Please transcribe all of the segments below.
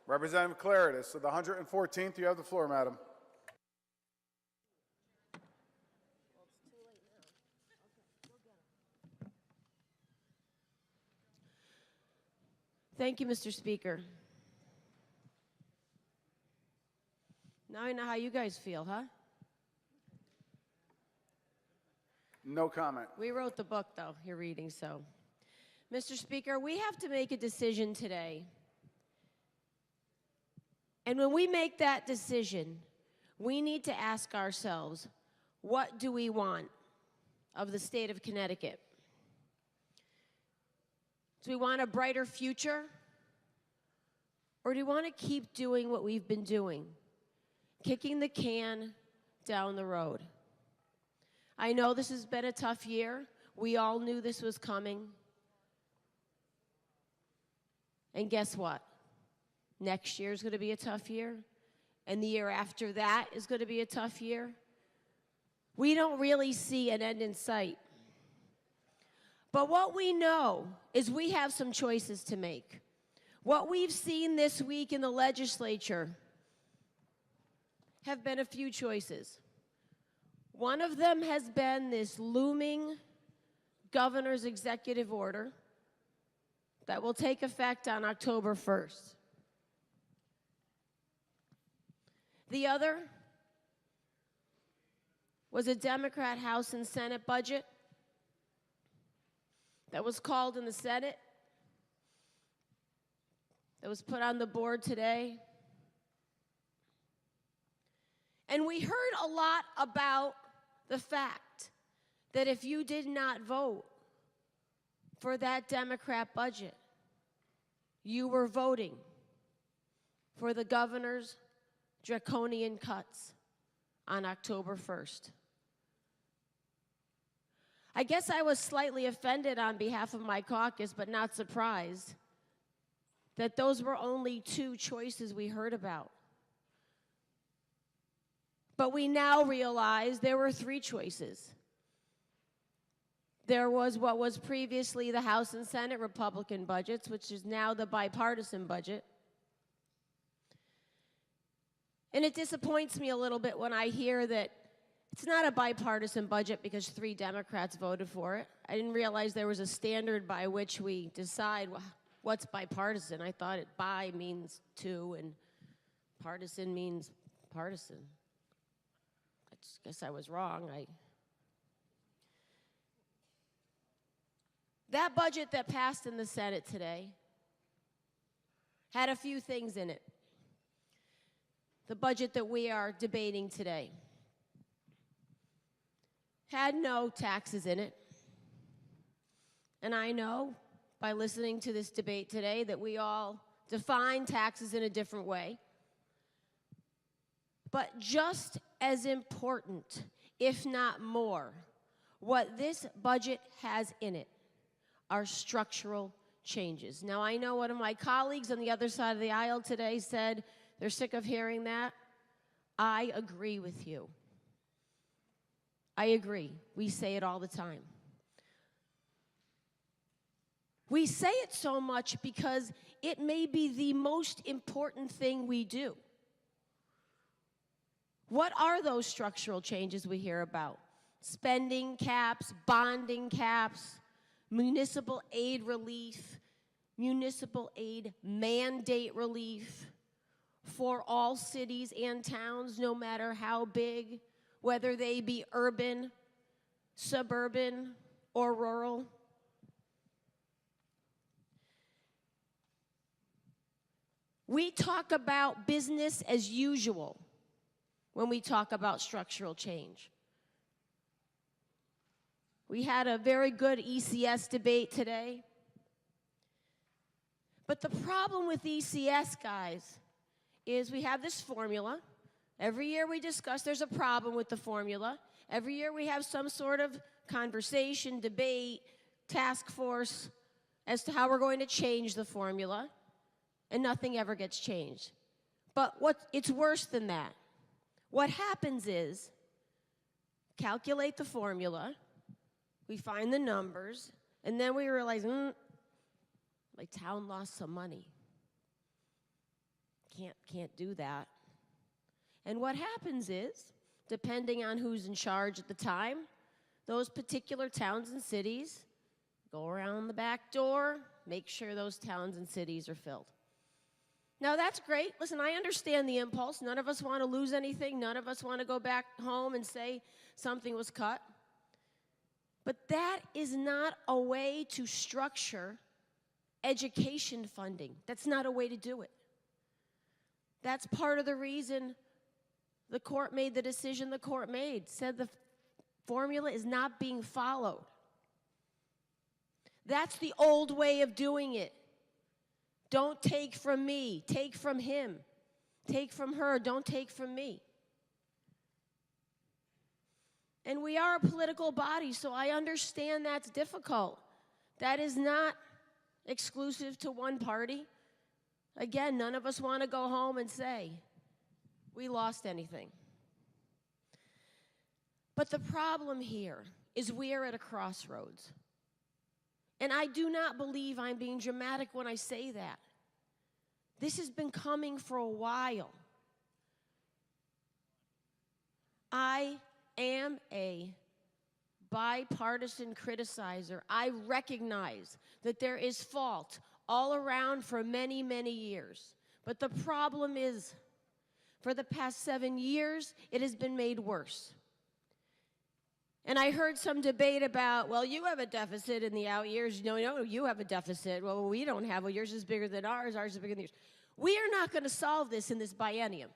Representative Klarides, of the 114th, you have the floor, madam. Thank you, Mr. Speaker. Now I know how you guys feel, huh? No comment. We wrote the book, though, you're reading, so. Mr. Speaker, we have to make a decision today. And when we make that decision, we need to ask ourselves, what do we want of the state of Connecticut? Do we want a brighter future? Or do we want to keep doing what we've been doing? Kicking the can down the road. I know this has been a tough year. We all knew this was coming. And guess what? Next year is going to be a tough year. And the year after that is going to be a tough year. We don't really see an end in sight. But what we know is we have some choices to make. What we've seen this week in the legislature have been a few choices. One of them has been this looming governor's executive order that will take effect on October 1st. The other was a Democrat House and Senate budget that was called in the Senate, that was put on the board today. And we heard a lot about the fact that if you did not vote for that Democrat budget, you were voting for the governor's draconian cuts on October 1st. I guess I was slightly offended on behalf of my caucus, but not surprised that those were only two choices we heard about. But we now realize there were three choices. There was what was previously the House and Senate Republican budgets, which is now the bipartisan budget. And it disappoints me a little bit when I hear that it's not a bipartisan budget because 3 Democrats voted for it. I didn't realize there was a standard by which we decide what's bipartisan. I thought bi means 2 and partisan means partisan. I guess I was wrong. That budget that passed in the Senate today had a few things in it. The budget that we are debating today had no taxes in it. And I know by listening to this debate today that we all define taxes in a different way. But just as important, if not more, what this budget has in it are structural changes. Now, I know one of my colleagues on the other side of the aisle today said they're sick of hearing that. I agree with you. I agree. We say it all the time. We say it so much because it may be the most important thing we do. What are those structural changes we hear about? Spending caps, bonding caps, municipal aid relief, municipal aid mandate relief for all cities and towns, no matter how big, whether they be urban, suburban, or rural. We talk about business as usual when we talk about structural change. We had a very good ECS debate today. But the problem with ECS, guys, is we have this formula. Every year we discuss there's a problem with the formula. Every year we have some sort of conversation, debate, task force as to how we're going to change the formula, and nothing ever gets changed. But it's worse than that. What happens is, calculate the formula, we find the numbers, and then we realize, my town lost some money. can't do that. And what happens is, depending on who's in charge at the time, those particular towns and cities go around the back door, make sure those towns and cities are filled. Now, that's great. Listen, I understand the impulse. None of us want to lose anything. None of us want to go back home and say something was cut. But that is not a way to structure education funding. That's not a way to do it. That's part of the reason the court made the decision the court made, said the formula is not being followed. That's the old way of doing it. Don't take from me, take from him. Take from her, don't take from me. And we are a political body, so I understand that's difficult. That is not exclusive to one party. Again, none of us want to go home and say, we lost anything. But the problem here is we are at a crossroads. And I do not believe I'm being dramatic when I say that. This has been coming for a while. I am a bipartisan criticizer. I recognize that there is fault all around for many, many years. But the problem is, for the past 7 years, it has been made worse. And I heard some debate about, well, you have a deficit in the out years. No, you have a deficit. Well, we don't have. Well, yours is bigger than ours. Ours is bigger than yours. We are not going to solve this in this biennium.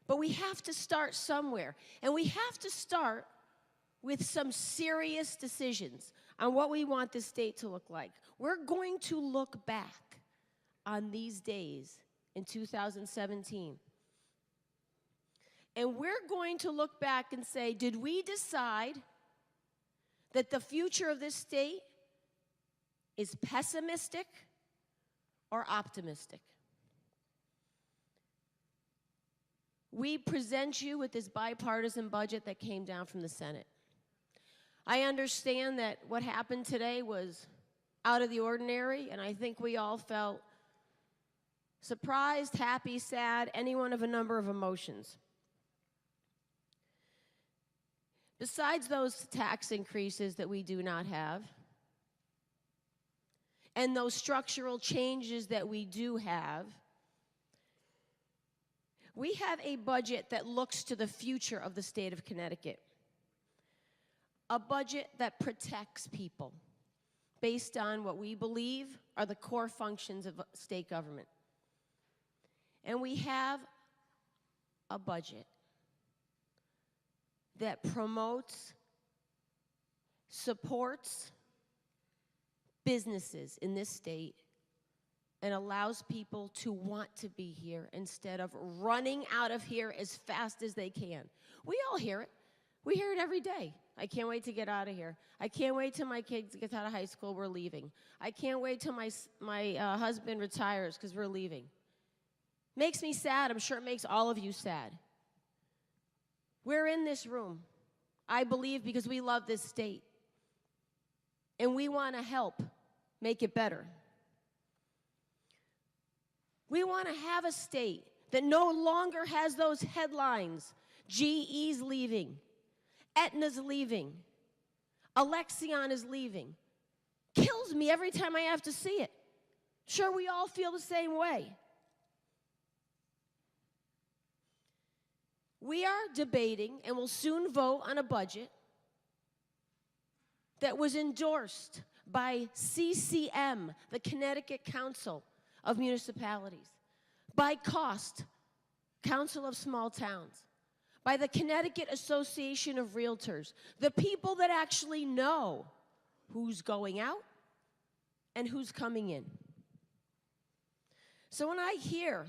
But we have to start somewhere. And we have to start with some serious decisions on what we want this state to look like. We're going to look back on these days in 2017. And we're going to look back and say, did we decide that the future of this state is pessimistic or optimistic? We present you with this bipartisan budget that came down from the Senate. I understand that what happened today was out of the ordinary, and I think we all felt surprised, happy, sad, any one of a number of emotions. Besides those tax increases that we do not have, and those structural changes that we do have, we have a budget that looks to the future of the state of Connecticut. A budget that protects people based on what we believe are the core functions of state government. And we have a budget that promotes, supports businesses in this state and allows people to want to be here instead of running out of here as fast as they can. We all hear it. We hear it every day. I can't wait to get out of here. I can't wait till my kids get out of high school, we're leaving. I can't wait till my husband retires because we're leaving. Makes me sad. I'm sure it makes all of you sad. We're in this room, I believe, because we love this state. And we want to help make it better. We want to have a state that no longer has those headlines. GE's leaving. Aetna's leaving. Alexion is leaving. Kills me every time I have to see it. Sure, we all feel the same way. We are debating and will soon vote on a budget that was endorsed by CCM, the Connecticut Council of Municipalities, by COST, Council of Small Towns, by the Connecticut Association of Realtors, the people that actually know who's going out and who's coming in. So when I hear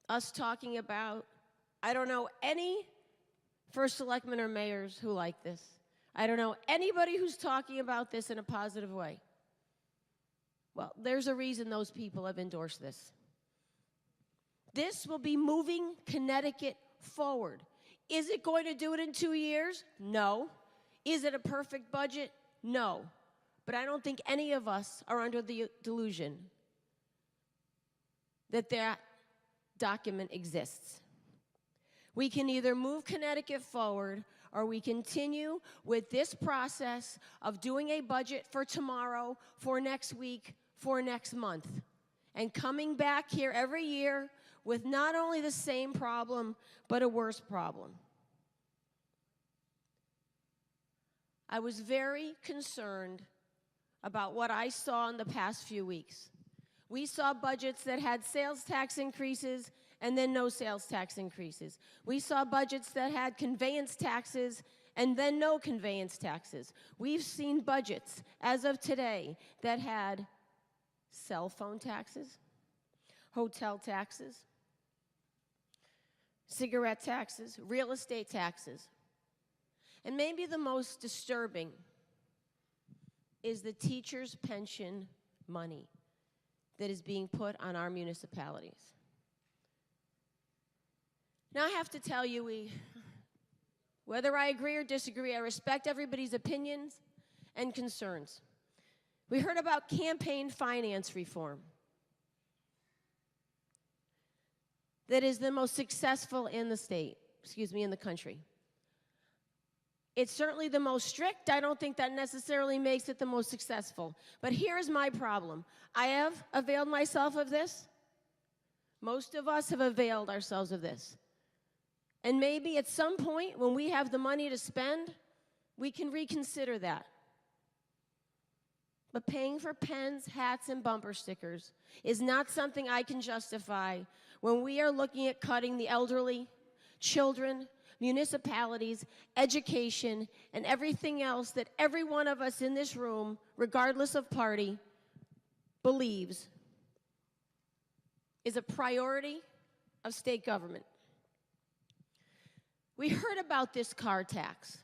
us talking about, I don't know any first selectmen or mayors who like this. I don't know anybody who's talking about this in a positive way. Well, there's a reason those people have endorsed this. This will be moving Connecticut forward. Is it going to do it in 2 years? No. Is it a perfect budget? No. But I don't think any of us are under the delusion that that document exists. We can either move Connecticut forward, or we continue with this process of doing a budget for tomorrow, for next week, for next month, and coming back here every year with not only the same problem, but a worse problem. I was very concerned about what I saw in the past few weeks. We saw budgets that had sales tax increases and then no sales tax increases. We saw budgets that had conveyance taxes and then no conveyance taxes. We've seen budgets, as of today, that had cell phone taxes, hotel taxes, cigarette taxes, real estate taxes. And maybe the most disturbing is the teachers' pension money that is being put on our municipalities. Now, I have to tell you, whether I agree or disagree, I respect everybody's opinions and concerns. We heard about campaign finance reform that is the most successful in the state, in the country. It's certainly the most strict. I don't think that necessarily makes it the most successful. But here's my problem. I have availed myself of this. Most of us have availed ourselves of this. And maybe at some point when we have the money to spend, we can reconsider that. But paying for pens, hats, and bumper stickers is not something I can justify when we are looking at cutting the elderly, children, municipalities, education, and everything else that every one of us in this room, regardless of party, believes is a priority of state government. We heard about this car tax.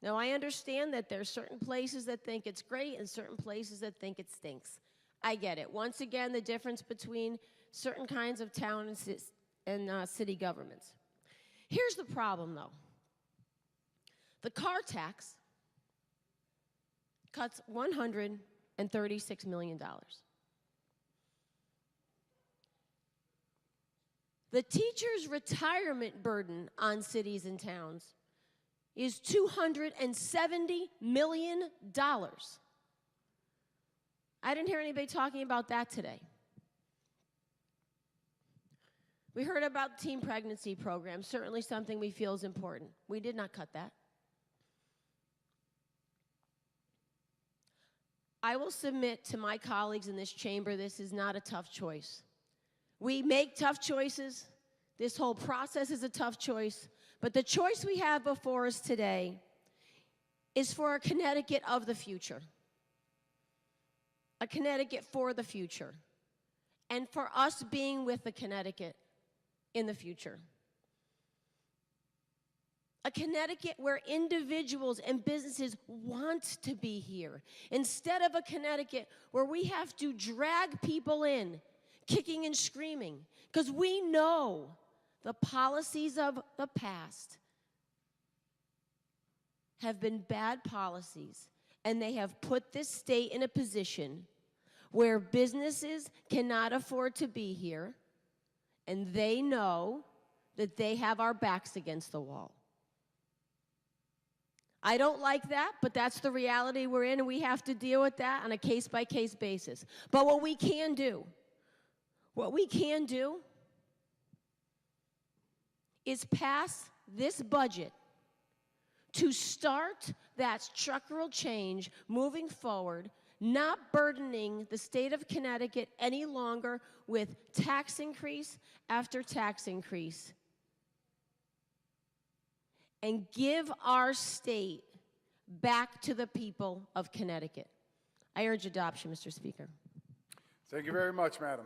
Now, I understand that there are certain places that think it's great and certain places that think it stinks. I get it. Once again, the difference between certain kinds of town and city governments. Here's the problem, though. The car tax cuts $136 million. The teachers' retirement burden on cities and towns is $270 million. I didn't hear anybody talking about that today. We heard about teen pregnancy programs, certainly something we feel is important. We did not cut that. I will submit to my colleagues in this chamber, this is not a tough choice. We make tough choices. This whole process is a tough choice. But the choice we have before us today is for a Connecticut of the future. A Connecticut for the future. And for us being with the Connecticut in the future. A Connecticut where individuals and businesses want to be here, instead of a Connecticut where we have to drag people in, kicking and screaming, because we know the policies of the past have been bad policies, and they have put this state in a position where businesses cannot afford to be here, and they know that they have our backs against the wall. I don't like that, but that's the reality we're in, and we have to deal with that on a case-by-case basis. But what we can do is pass this budget to start that structural change moving forward, not burdening the state of Connecticut any longer with tax increase after tax increase, and give our state back to the people of Connecticut. I urge adoption, Mr. Speaker. Thank you very much, Madam.